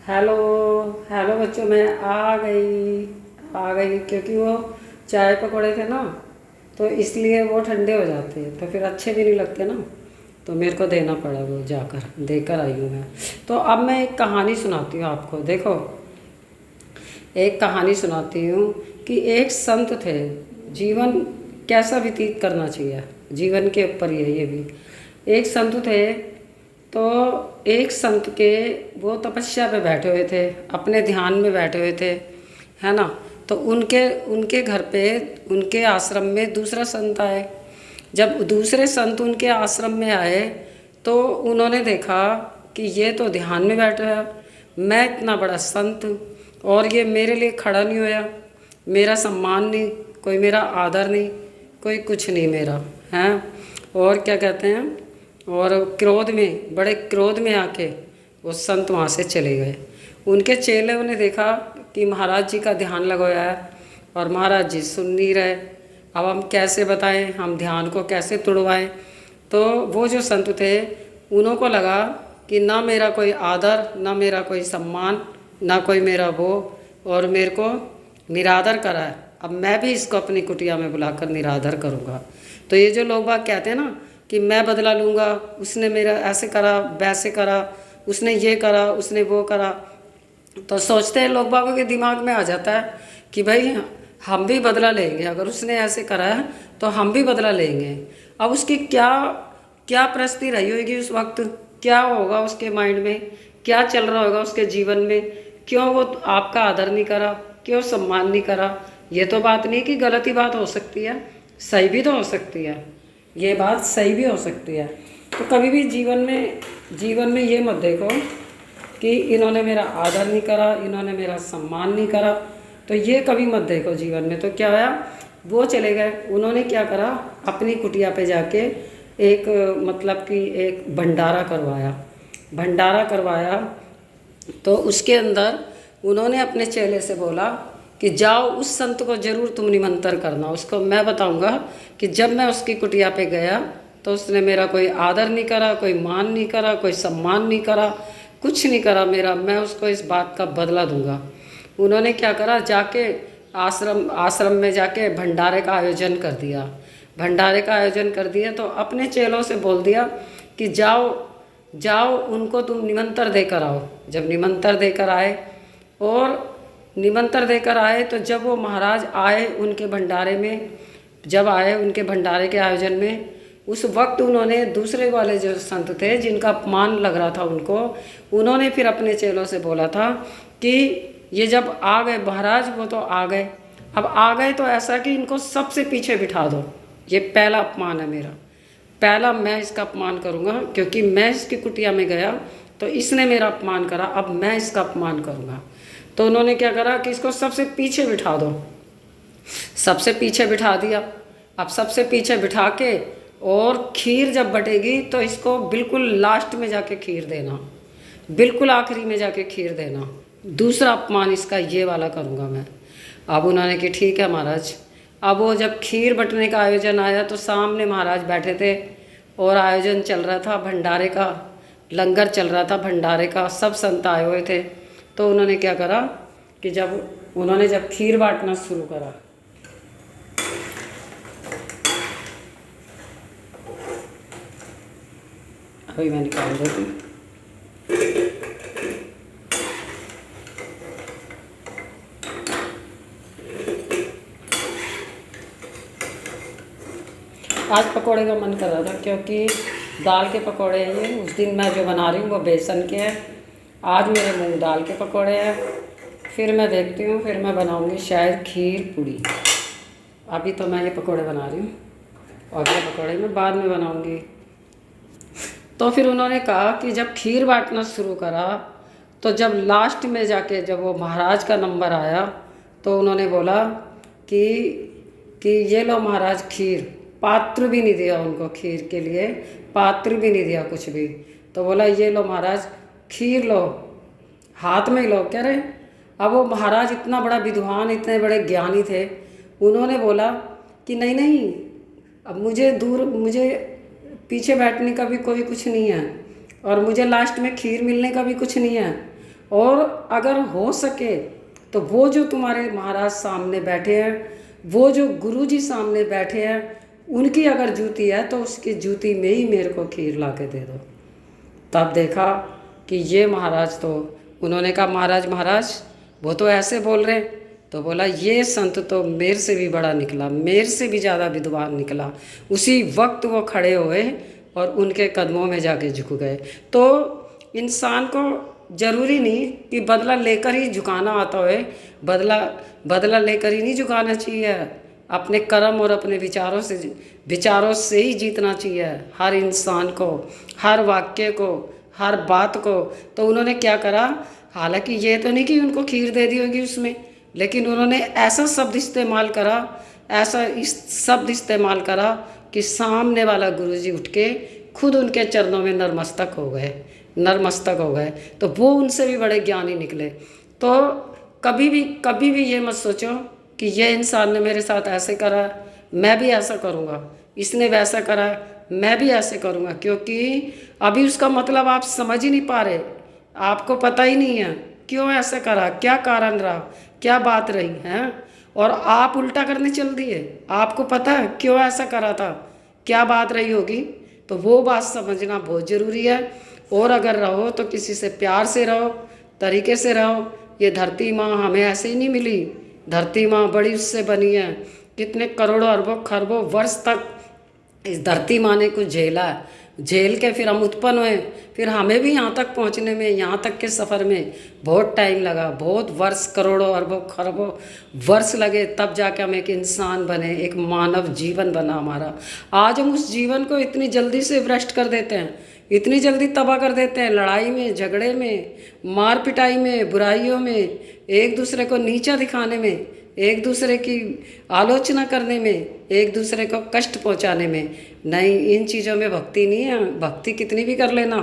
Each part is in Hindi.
हेलो। हेलो बच्चों, मैं आ गई क्योंकि वो चाय पकौड़े थे ना, तो इसलिए वो ठंडे हो जाते हैं तो फिर अच्छे भी नहीं लगते ना। तो मेरे को देना पड़ा, वो जाकर देकर आई हूँ मैं। तो अब मैं एक कहानी सुनाती हूँ आपको। देखो, एक कहानी सुनाती हूँ कि एक संत थे। जीवन कैसा व्यतीत करना चाहिए, जीवन के ऊपर ये भी। एक संत थे, तो एक संत के वो तपस्या पे बैठे हुए थे, अपने ध्यान में बैठे हुए थे, है ना। तो उनके उनके घर पे, उनके आश्रम में दूसरा संत आए। जब दूसरे संत उनके आश्रम में आए तो उन्होंने देखा कि ये तो ध्यान में बैठा है, मैं इतना बड़ा संत, और ये मेरे लिए खड़ा नहीं होया, मेरा सम्मान नहीं, कोई मेरा आदर नहीं, कोई कुछ नहीं मेरा है। और क्या कहते हैं, और क्रोध में, बड़े क्रोध में आके वो संत वहाँ से चले गए। उनके चेलों ने देखा कि महाराज जी का ध्यान लगाया है और महाराज जी सुन नहीं रहे, अब हम कैसे बताएं, हम ध्यान को कैसे तुड़वाएं। तो वो जो संत थे, उन्हों को लगा कि ना मेरा कोई आदर, ना मेरा कोई सम्मान, ना कोई मेरा वो, और मेरे को निरादर करा है, अब मैं भी इसको अपनी कुटिया में बुलाकर निरादर करूँगा। तो ये जो लोग बाग कहते हैं ना कि मैं बदला लूँगा, उसने मेरा ऐसे करा, वैसे करा, उसने ये करा, उसने वो करा, तो सोचते हैं लोग बागों के दिमाग में आ जाता है कि भाई हम भी बदला लेंगे, अगर उसने ऐसे करा है तो हम भी बदला लेंगे। अब उसकी क्या क्या परिस्थिति रही होगी उस वक्त, क्या होगा उसके माइंड में, क्या चल रहा होगा उसके जीवन में, क्यों वो आपका आदर नहीं करा, क्यों सम्मान नहीं करा। ये तो बात नहीं कि गलत ही बात हो सकती है, सही भी तो हो सकती है, ये बात सही भी हो सकती है। तो कभी भी जीवन में ये मत देखो कि इन्होंने मेरा आदर नहीं करा, इन्होंने मेरा सम्मान नहीं करा, तो ये कभी मत देखो जीवन में। तो क्या होया, वो चले गए, उन्होंने क्या करा, अपनी कुटिया पे जाके एक मतलब कि एक भंडारा करवाया। भंडारा करवाया तो उसके अंदर उन्होंने अपने चेले से बोला कि जाओ उस संत को जरूर तुम निमंत्रण करना, उसको मैं बताऊंगा कि जब मैं उसकी कुटिया पे गया तो उसने मेरा कोई आदर नहीं करा, कोई मान नहीं करा, कोई सम्मान नहीं करा, कुछ नहीं करा मेरा, मैं उसको इस बात का बदला दूंगा। उन्होंने क्या करा, जाके आश्रम आश्रम में जाके भंडारे का आयोजन कर दिया। भंडारे का आयोजन कर दिया तो अपने चेलों से बोल दिया कि जाओ जाओ उनको तुम निमंत्रण देकर आओ। जब निमंत्रण देकर आए, और निमंत्रण देकर आए तो जब वो महाराज आए उनके भंडारे में, जब आए उनके भंडारे के आयोजन में, उस वक्त उन्होंने दूसरे वाले जो संत थे जिनका अपमान लग रहा था उनको, उन्होंने फिर अपने चेलों से बोला था कि ये जब आ गए महाराज, वो तो आ गए, अब आ गए तो ऐसा कि इनको सबसे पीछे बिठा दो। ये पहला अपमान है मेरा, पहला मैं इसका अपमान करूँगा, क्योंकि मैं इसकी कुटिया में गया तो इसने मेरा अपमान करा, अब मैं इसका अपमान करूँगा। तो उन्होंने क्या करा कि इसको सबसे पीछे बिठा दो। सबसे पीछे बिठा दिया। अब सबसे पीछे बिठा के, और खीर जब बटेगी तो इसको बिल्कुल लास्ट में जाके खीर देना, बिल्कुल आखिरी में जाके खीर देना। दूसरा अपमान इसका ये वाला करूँगा मैं। अब उन्होंने कि ठीक है महाराज। अब वो जब खीर बटने का आयोजन आया तो सामने महाराज बैठे थे और आयोजन चल रहा था भंडारे का, लंगर चल रहा था भंडारे का, सब संत आए हुए थे। तो उन्होंने क्या करा कि जब खीर बांटना शुरू करा, अभी मैं निकाल देती हूँ। आज पकोड़े का मन कर रहा था क्योंकि दाल के पकोड़े हैं ये, उस दिन मैं जो बना रही हूँ वो बेसन के हैं, आज मेरे मूंग दाल के पकोड़े हैं। फिर मैं देखती हूँ, फिर मैं बनाऊँगी शायद खीर पूड़ी। अभी तो मैं ये पकोड़े बना रही हूँ और ये पकोड़े मैं बाद में बनाऊँगी। तो फिर उन्होंने कहा कि जब खीर बांटना शुरू करा तो जब लास्ट में जाके जब वो महाराज का नंबर आया तो उन्होंने बोला कि ये लो महाराज खीर। पात्र भी नहीं दिया उनको, खीर के लिए पात्र भी नहीं दिया कुछ भी। तो बोला ये लो महाराज खीर लो, हाथ में ही लो। कह रहे, अब वो महाराज इतना बड़ा विद्वान, इतने बड़े ज्ञानी थे, उन्होंने बोला कि नहीं नहीं, अब मुझे पीछे बैठने का भी कोई कुछ नहीं है, और मुझे लास्ट में खीर मिलने का भी कुछ नहीं है, और अगर हो सके तो वो जो तुम्हारे महाराज सामने बैठे हैं, वो जो गुरु जी सामने बैठे हैं, उनकी अगर जूती है तो उसकी जूती में ही मेरे को खीर ला के दे दो। तब देखा कि ये महाराज तो, उन्होंने कहा महाराज महाराज वो तो ऐसे बोल रहे हैं। तो बोला ये संत तो मेरे से भी बड़ा निकला, मेरे से भी ज़्यादा विद्वान निकला। उसी वक्त वो खड़े हुए और उनके कदमों में जाके झुक गए। तो इंसान को ज़रूरी नहीं कि बदला लेकर ही झुकाना आता है, बदला लेकर ही नहीं झुकाना चाहिए। अपने कर्म और अपने विचारों से ही जीतना चाहिए हर इंसान को, हर वाक्य को, हर बात को। तो उन्होंने क्या करा, हालांकि ये तो नहीं कि उनको खीर दे दी होगी उसमें, लेकिन उन्होंने ऐसा शब्द इस्तेमाल करा, ऐसा शब्द इस्तेमाल करा कि सामने वाला गुरुजी उठ के खुद उनके चरणों में नतमस्तक हो गए। तो वो उनसे भी बड़े ज्ञानी निकले। तो कभी भी ये मत सोचो कि ये इंसान ने मेरे साथ ऐसे करा, मैं भी ऐसा करूँगा, इसने वैसा करा, मैं भी ऐसे करूँगा। क्योंकि अभी उसका मतलब आप समझ ही नहीं पा रहे, आपको पता ही नहीं है क्यों ऐसा करा, क्या कारण रहा, क्या बात रही है, और आप उल्टा करने चल दिए। आपको पता है क्यों ऐसा करा था, क्या बात रही होगी। तो वो बात समझना बहुत ज़रूरी है। और अगर रहो तो किसी से प्यार से रहो, तरीके से रहो। ये धरती माँ हमें ऐसे ही नहीं मिली, धरती माँ बड़ी उससे बनी है। कितने करोड़ों अरबों खरबों वर्ष तक इस धरती माँ ने कुछ झेला है, झेल के फिर हम उत्पन्न हुए। फिर हमें भी यहाँ तक पहुँचने में, यहाँ तक के सफ़र में बहुत टाइम लगा, बहुत वर्ष, करोड़ों अरबों खरबों वर्ष लगे, तब जाके हम एक इंसान बने, एक मानव जीवन बना हमारा। आज हम उस जीवन को इतनी जल्दी से भ्रष्ट कर देते हैं, इतनी जल्दी तबाह कर देते हैं, लड़ाई में, झगड़े में, मार पिटाई में, बुराइयों में, एक दूसरे को नीचा दिखाने में, एक दूसरे की आलोचना करने में, एक दूसरे को कष्ट पहुंचाने में। नहीं, इन चीज़ों में भक्ति नहीं है। भक्ति कितनी भी कर लेना,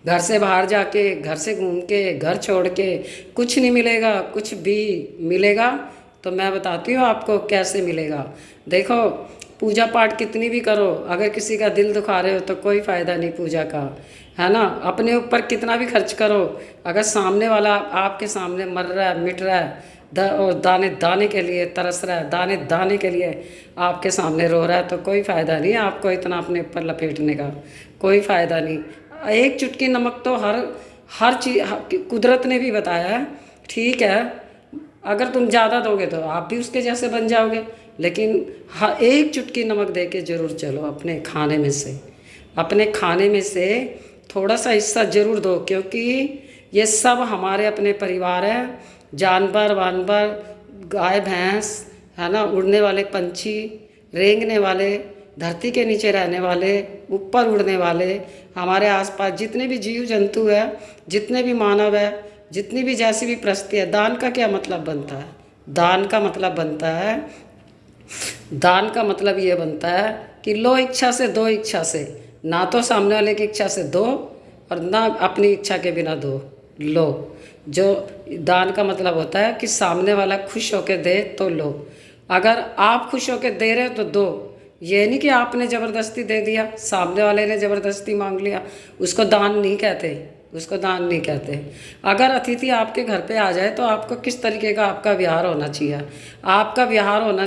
घर से बाहर जाके, घर से घूम के, घर छोड़ के कुछ नहीं मिलेगा। कुछ भी मिलेगा तो मैं बताती हूँ आपको कैसे मिलेगा। देखो, पूजा पाठ कितनी भी करो, अगर किसी का दिल दुखा रहे हो तो कोई फ़ायदा नहीं पूजा का, है ना। अपने ऊपर कितना भी खर्च करो, अगर सामने वाला आपके सामने मर रहा है, मिट रहा है, और दाने दाने के लिए तरस रहा है, दाने दाने के लिए आपके सामने रो रहा है, तो कोई फ़ायदा नहीं आपको इतना अपने ऊपर लपेटने का, कोई फ़ायदा नहीं। एक चुटकी नमक तो हर चीज़ कुदरत ने भी बताया है। ठीक है, अगर तुम ज़्यादा दोगे तो आप भी उसके जैसे बन जाओगे, लेकिन हर एक चुटकी नमक दे के ज़रूर चलो। अपने खाने में से थोड़ा सा हिस्सा ज़रूर दो, क्योंकि ये सब हमारे अपने परिवार हैं। जानवर वानवर, गाय भैंस, है ना, उड़ने वाले पंछी, रेंगने वाले, धरती के नीचे रहने वाले, ऊपर उड़ने वाले, हमारे आसपास जितने भी जीव जंतु है, जितने भी मानव है, जितनी भी जैसी भी प्रस्ती है। दान का क्या मतलब बनता है? दान का मतलब ये बनता है कि लो इच्छा से दो इच्छा से, ना तो सामने वाले की इच्छा से दो और ना अपनी इच्छा के बिना दो, लो। जो दान का मतलब होता है कि सामने वाला खुश होकर दे तो लो। अगर आप खुश होकर दे रहे हो तो दो। ये नहीं कि आपने ज़बरदस्ती दे दिया, सामने वाले ने ज़बरदस्ती मांग लिया, उसको दान नहीं कहते। अगर अतिथि आपके घर पे आ जाए तो आपको किस तरीके का आपका व्यवहार होना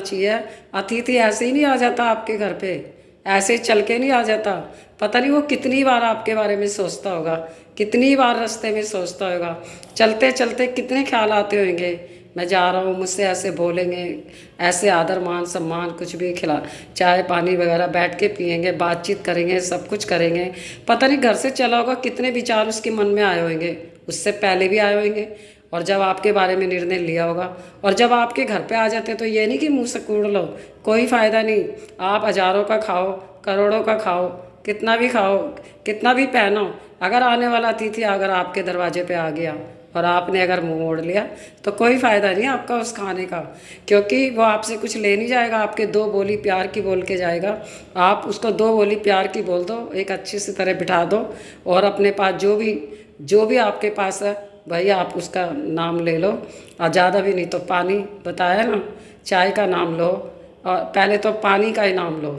चाहिए। अतिथि ऐसे ही नहीं आ जाता आपके घर पे, ऐसे चल के नहीं आ जाता। पता नहीं वो कितनी बार आपके बारे में सोचता होगा, कितनी बार रास्ते में सोचता होगा, चलते चलते कितने ख्याल आते होंगे, मैं जा रहा हूँ, मुझसे ऐसे बोलेंगे, ऐसे आदर मान सम्मान कुछ भी खिला, चाय पानी वगैरह बैठ के पियेंगे, बातचीत करेंगे, सब कुछ करेंगे। पता नहीं घर से चला होगा कितने विचार उसके मन में आए होंगे, उससे पहले भी आए होंगे, और जब आपके बारे में निर्णय लिया होगा। और जब आपके घर पे आ जाते तो ये नहीं कि मुँह से कूड़ लो, कोई फ़ायदा नहीं। आप हज़ारों का खाओ, करोड़ों का खाओ, कितना भी खाओ, कितना भी पहनो, अगर आने वाला अतिथि अगर आपके दरवाजे पे आ गया और आपने अगर मुंह मोड़ लिया तो कोई फ़ायदा नहीं आपका उस खाने का, क्योंकि वो आपसे कुछ ले नहीं जाएगा, आपके दो बोली प्यार की बोल के जाएगा। आप उसको दो बोली प्यार की बोल दो, एक अच्छी सी तरह बिठा दो, और अपने पास जो भी आपके पास है भाई आप उसका नाम ले लो। और ज़्यादा भी नहीं तो पानी बताया ना, चाय का नाम लो, और पहले तो पानी का ही नाम लो,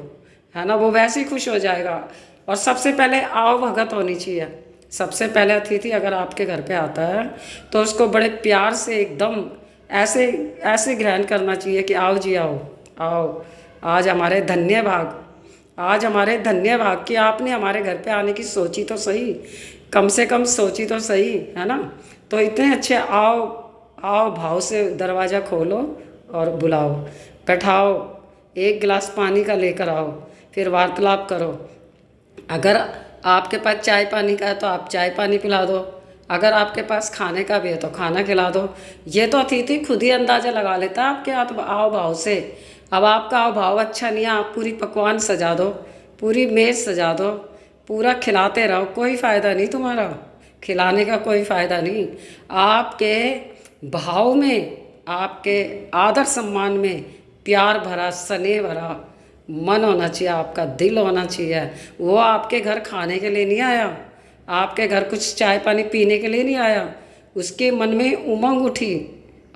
है ना, वो वैसे ही खुश हो जाएगा। और सबसे पहले आओ भगत होनी चाहिए, सबसे पहले अतिथि अगर आपके घर पे आता है तो उसको बड़े प्यार से एकदम ऐसे ऐसे ग्रहण करना चाहिए कि आओ जी आओ, आओ आज हमारे धन्य भाग, आज हमारे धन्य भाग कि आपने हमारे घर पे आने की सोची तो सही, कम से कम सोची तो सही, है ना। तो इतने अच्छे आओ आओ भाव से दरवाज़ा खोलो और बुलाओ, बैठाओ, एक गिलास पानी का लेकर आओ, फिर वार्तालाप करो। अगर आपके पास चाय पानी का है तो आप चाय पानी पिला दो, अगर आपके पास खाने का भी है तो खाना खिला दो। ये तो अतिथि खुद ही अंदाज़ा लगा लेता है आपके आओ भाव से। अब आपका आओ भाव अच्छा नहीं है, आप पूरी पकवान सजा दो, पूरी मेज़ सजा दो, पूरा खिलाते रहो, कोई फ़ायदा नहीं तुम्हारा, खिलाने का कोई फ़ायदा नहीं। आपके भाव में, आपके आदर सम्मान में प्यार भरा, स्नेह भरा मन होना चाहिए, आपका दिल होना चाहिए। वो आपके घर खाने के लिए नहीं आया, आपके घर कुछ चाय पानी पीने के लिए नहीं आया, उसके मन में उमंग उठी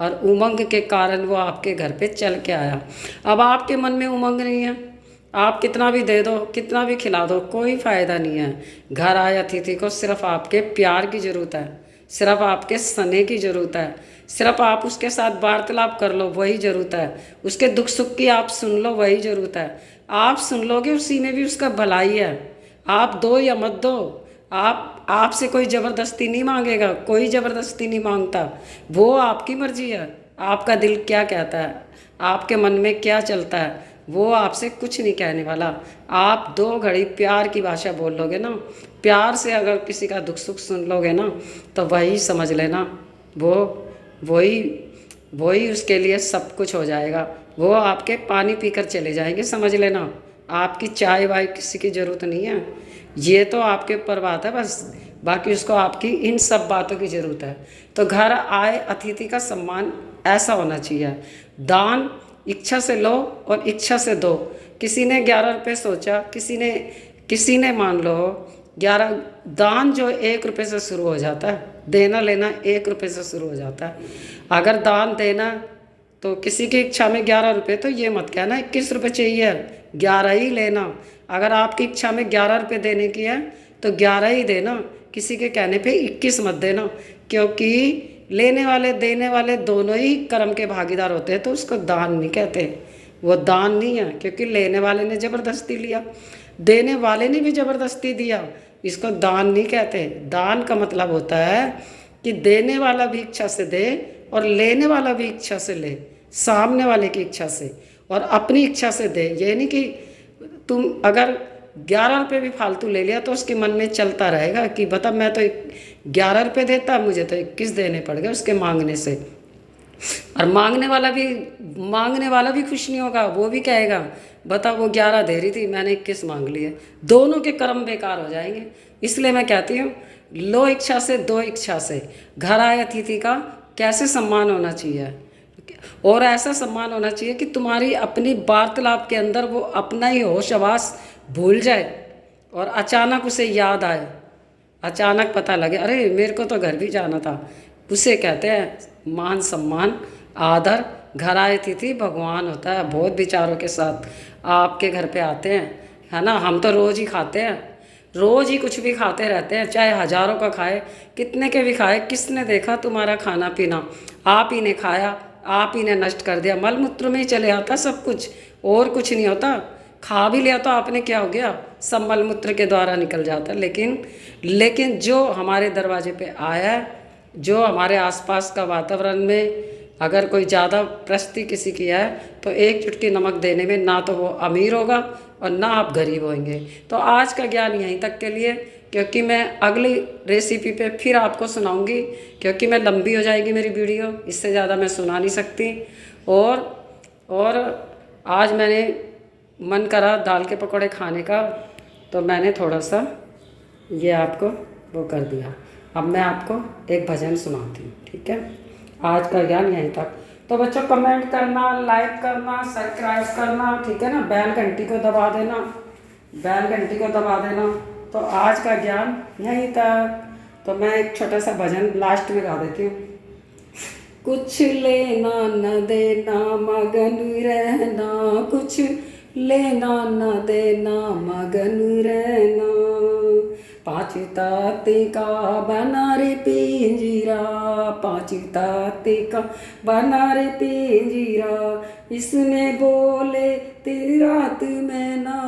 और उमंग के कारण वो आपके घर पे चल के आया। अब आपके मन में उमंग नहीं है, आप कितना भी दे दो, कितना भी खिला दो, कोई फ़ायदा नहीं है। घर आए अतिथि को सिर्फ आपके प्यार की ज़रूरत है, सिर्फ आपके स्नेह की ज़रूरत है, सिर्फ आप उसके साथ वार्तालाप कर लो वही ज़रूरत है, उसके दुख सुख की आप सुन लो वही ज़रूरत है। आप सुन लोगे उसी में भी उसका भलाई है। आप दो या मत दो, आपसे कोई ज़बरदस्ती नहीं मांगेगा, कोई ज़बरदस्ती नहीं मांगता, वो आपकी मर्ज़ी है। आपका दिल क्या कहता है, आपके मन में क्या चलता है, वो आपसे कुछ नहीं कहने वाला। आप दो घड़ी प्यार की भाषा बोल लोगे ना, प्यार से अगर किसी का दुख सुख सुन लोगे ना, तो वही समझ लेना वही वही उसके लिए सब कुछ हो जाएगा। वो आपके पानी पीकर चले जाएंगे, समझ लेना। आपकी चाय वाय किसी की ज़रूरत नहीं है, ये तो आपके ऊपर बात है बस, बाकी उसको आपकी इन सब बातों की ज़रूरत है। तो घर आए अतिथि का सम्मान ऐसा होना चाहिए। दान इच्छा से लो और इच्छा से दो। किसी ने 11 रुपये सोचा, किसी ने मान लो 11, दान जो 1 रुपये से शुरू हो जाता है, देना लेना 1 रुपये से शुरू हो जाता है। अगर दान देना तो किसी की इच्छा में 11 रुपये, तो ये मत कहना 21 रुपये चाहिए, 11 ही लेना। अगर आपकी इच्छा में 11 रुपये देने की है तो 11 ही देना, किसी के कहने पे 21 मत देना, क्योंकि लेने वाले देने वाले दोनों ही कर्म के भागीदार होते हैं, तो उसको दान नहीं कहते, वो दान नहीं है, क्योंकि लेने वाले ने ज़बरदस्ती लिया, देने वाले ने भी ज़बरदस्ती दिया, इसको दान नहीं कहते। दान का मतलब होता है कि देने वाला भी इच्छा से दे और लेने वाला भी इच्छा से ले, सामने वाले की इच्छा से और अपनी इच्छा से दे। ये नहीं कि तुम अगर 11 रुपये भी फालतू ले लिया तो उसके मन में चलता रहेगा कि बता मैं तो 11 रुपये देता, मुझे तो 21 देने पड़ गए उसके मांगने से। और मांगने वाला भी खुश नहीं होगा, वो भी कहेगा बता वो 11 दे रही थी, मैंने 21 मांग लिए, दोनों के कर्म बेकार हो जाएंगे। इसलिए मैं कहती हूँ लो इच्छा से दो इच्छा से। घर आए अतिथि का कैसे सम्मान होना चाहिए, और ऐसा सम्मान होना चाहिए कि तुम्हारी अपनी वार्तालाप के अंदर वो अपना ही होश हवास भूल जाए और अचानक उसे याद आए, अचानक पता लगे अरे मेरे को तो घर भी जाना था। उसे कहते हैं मान सम्मान आदर। घर आए अतिथि भगवान होता है, बहुत विचारों के साथ आपके घर पे आते हैं, है ना। हम तो रोज़ ही खाते हैं, रोज़ ही कुछ भी खाते रहते हैं, चाहे हज़ारों का खाए, कितने के भी खाए, किसने देखा तुम्हारा खाना पीना, आप ही ने खाया, आप ही ने नष्ट कर दिया। मल मूत्र में ही चले आता सब कुछ, और कुछ नहीं होता। खा भी लिया तो आपने क्या हो गया, सब मल मूत्र के द्वारा निकल जाता। लेकिन जो हमारे दरवाजे पे आया, जो हमारे आसपास का वातावरण में अगर कोई ज़्यादा प्रस्ती किसी की है तो एक चुटकी नमक देने में ना तो वो अमीर होगा और ना आप गरीब होंगे। तो आज का ज्ञान यहीं तक के लिए, क्योंकि मैं अगली रेसिपी पे फिर आपको सुनाऊंगी, क्योंकि मैं लंबी हो जाएगी मेरी वीडियो, इससे ज़्यादा मैं सुना नहीं सकती। और आज मैंने मन करा दाल के पकौड़े खाने का, तो मैंने थोड़ा सा ये आपको वो कर दिया। अब मैं आपको एक भजन सुनाती हूँ, ठीक है। आज का ज्ञान यहीं तक। तो बच्चों कमेंट करना, लाइक करना, सब्सक्राइब करना, ठीक है ना। बेल घंटी को दबा देना, बेल घंटी को दबा देना। तो आज का ज्ञान यहीं तक। तो मैं एक छोटा सा भजन लास्ट में गा देती हूँ। कुछ लेना न देना मगन रहना, कुछ लेना न देना मगन रहना, पाँच ताते का बना रे पिंजरा, पाँच ताते का बना रे पिंजरा, इसमें बोले तेरी रात में ना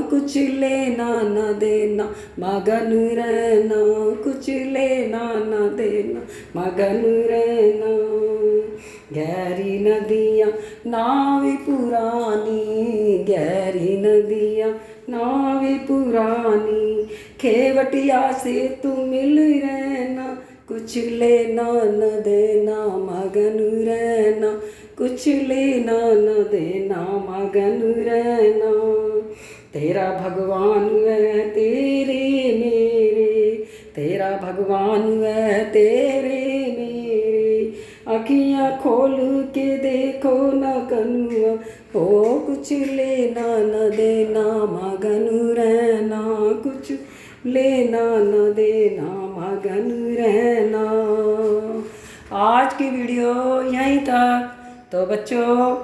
कुछ लेना न देना, मगन रहना कुछ लेना न देना, मगन रहना। गहरी नदियाँ नावी पुरानी, गहरी नदियाँ नावी पुरानी, खेवटिया से तू मिल रहना कुछ लेना न देना, मगन रहना कुछ लेना न देना, मगन रहना। तेरा भगवान है तेरे मेरे, तेरा भगवान है तेरे मेरे, अखियाँ खोल के देखो न कनुआ, हो कुछ लेना न देना, मगन रहना कुछ लेना न देना, मगन रहना। आज की वीडियो यहीं तक। तो बच्चों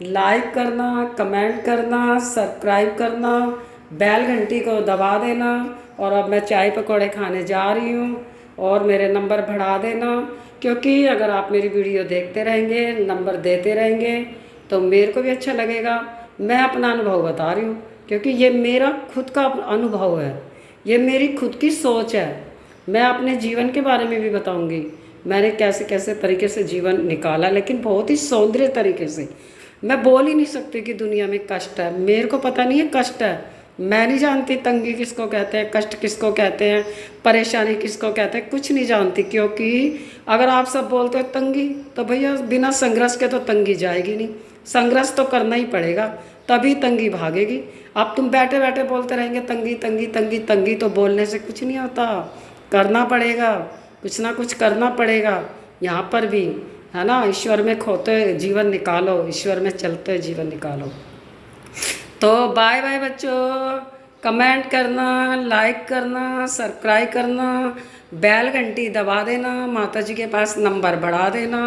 लाइक करना, कमेंट करना, सब्सक्राइब करना, बेल घंटी को दबा देना। और अब मैं चाय पकौड़े खाने जा रही हूँ और मेरे नंबर बढ़ा देना, क्योंकि अगर आप मेरी वीडियो देखते रहेंगे, नंबर देते रहेंगे तो मेरे को भी अच्छा लगेगा। मैं अपना अनुभव बता रही हूँ क्योंकि ये मेरा खुद का अनुभव है, ये मेरी खुद की सोच है। मैं अपने जीवन के बारे में भी बताऊंगी, मैंने कैसे कैसे तरीके से जीवन निकाला, लेकिन बहुत ही सौंदर्य तरीके से। मैं बोल ही नहीं सकती कि दुनिया में कष्ट है, मेरे को पता नहीं है कष्ट है। मैं नहीं जानती तंगी किसको कहते हैं, कष्ट किसको कहते हैं, परेशानी किसको कहते हैं, कुछ नहीं जानती। क्योंकि अगर आप सब बोलते हो तंगी, तो भैया बिना संघर्ष के तो तंगी जाएगी नहीं। संघर्ष तो करना ही पड़ेगा, तभी तंगी भागेगी। अब तुम बैठे बैठे बोलते रहेंगे तंगी तंगी तंगी तंगी, तो बोलने से कुछ नहीं होता, करना पड़ेगा, कुछ ना कुछ करना पड़ेगा। यहाँ पर भी है ना, ईश्वर में खोते जीवन निकालो, ईश्वर में चलते जीवन निकालो। तो बाय बाय बच्चों, कमेंट करना, लाइक करना, सब्सक्राइब करना, बेल घंटी दबा देना, माता जी के पास नंबर बढ़ा देना।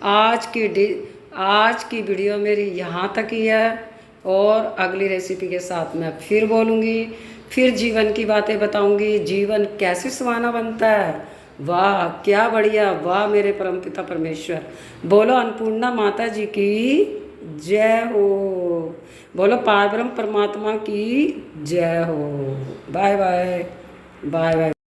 आज की वीडियो मेरी यहाँ तक ही है और अगली रेसिपी के साथ मैं फिर बोलूँगी, फिर जीवन की बातें बताऊँगी, जीवन कैसे सुहाना बनता है। वाह क्या बढ़िया, वाह मेरे परमपिता परमेश्वर। बोलो अन्नपूर्णा माता जी की जय हो, बोलो पारब्रह्म परमात्मा की जय हो। Bye bye, bye bye.